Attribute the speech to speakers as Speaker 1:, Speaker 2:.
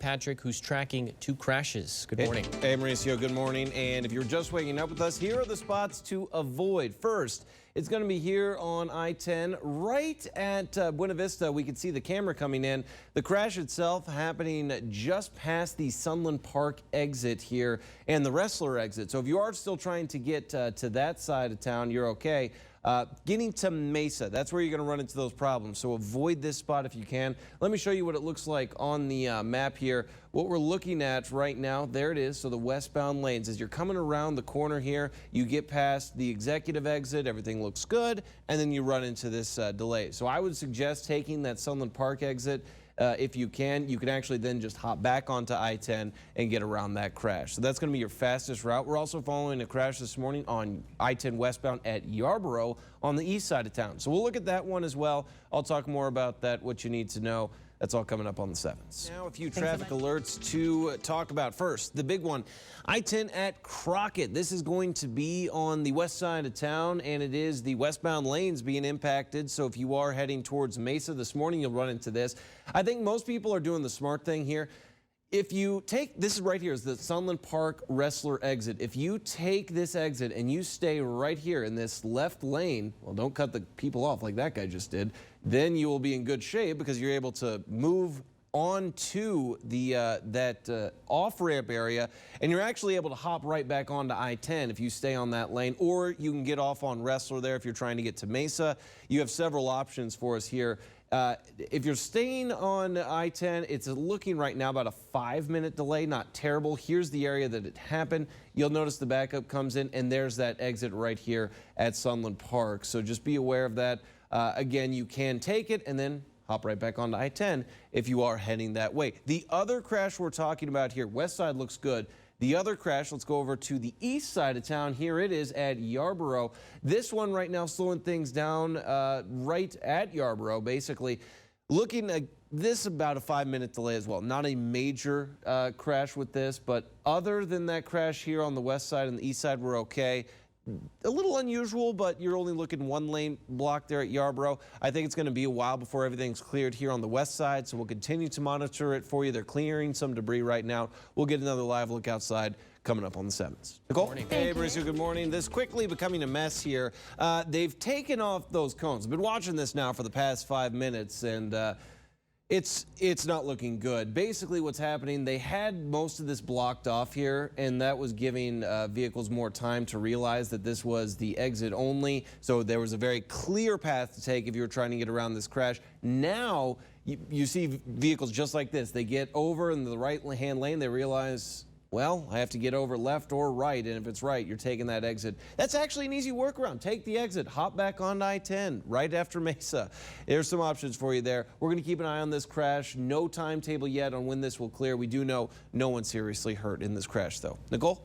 Speaker 1: Patrick, who's tracking 2 crashes. Good morning.
Speaker 2: Hey, Mauricio, good morning. And if you're just waking up with us, here are the spots to avoid. First, it's going to be here on I-10, right at Buena Vista. We can see the camera coming in. The crash itself happening just past the Sunland Park exit here and the Wrestler exit. So if you are still trying to get to that side of town, you're okay. Getting to Mesa, that's where you're going to run into those problems. So avoid this spot if you can. Let me show you what it looks like on the map here. What we're looking at right now, there it is. So the westbound lanes, as you're coming around the corner here, you get past the executive exit, everything looks good, and then you run into this delay. So I would suggest taking that Sunland Park exit. If you can actually then just hop back onto I-10 and get around that crash. So that's going to be your fastest route. We're also following a crash this morning on I-10 westbound at Yarborough on the east side of town. So we'll look at that one as well. I'll talk more about that, what you need to know. That's all coming up on the 7s. Now a few traffic alerts to talk about. First, the big one, I-10 at Crockett. This is going to be on the west side of town, and it is the westbound lanes being impacted. So if you are heading towards Mesa this morning, you'll run into this. I think most people are doing the smart thing here. If you take, this is right here, is the Sunland Park Wrestler exit. If you take this exit and you stay right here in this left lane, well, don't cut the people off like that guy just did, then you will be in good shape because you're able to move on to the off-ramp area, and you're actually able to hop right back onto I-10 if you stay on that lane, or you can get off on Wrestler there if you're trying to get to Mesa. You have several options for us here. If you're staying on I-10, it's looking right now about a 5-minute delay, not terrible. Here's the area that it happened. You'll notice the backup comes in, and there's that exit right here at Sunland Park. So just be aware of that. Again, you can take it and then hop right back onto I-10 if you are heading that way. The other crash we're talking about here, west side looks good. The other crash, let's go over to the east side of town. Here it is at Yarborough. This one right now slowing things down right at Yarborough, basically. Looking at this, about a 5-minute delay as well. Not a major crash with this, but other than that crash here on the west side and the east side, we're okay. A little unusual, but you're only looking 1 lane block there at Yarborough. I think it's going to be a while before everything's cleared here on the west side, so we'll continue to monitor it for you. They're clearing some debris right now. We'll get another live look outside coming up on the 7s. Nicole?
Speaker 1: Morning.
Speaker 2: Hey, Mauricio, good morning. This quickly becoming a mess here. They've taken off those cones. I've been watching this now for the past 5 minutes, and it's not looking good. Basically what's happening, they had most of this blocked off here, and that was giving vehicles more time to realize that this was the exit only. So there was a very clear path to take if you were trying to get around this crash. Now you see vehicles just like this. They get over in the right-hand lane. They realize, well, I have to get over left or right, and if it's right, you're taking that exit. That's actually an easy workaround. Take the exit, hop back on I-10 right after Mesa. There's some options for you there. We're going to keep an eye on this crash. No timetable yet on when this will clear. We do know no one seriously hurt in this crash, though. Nicole?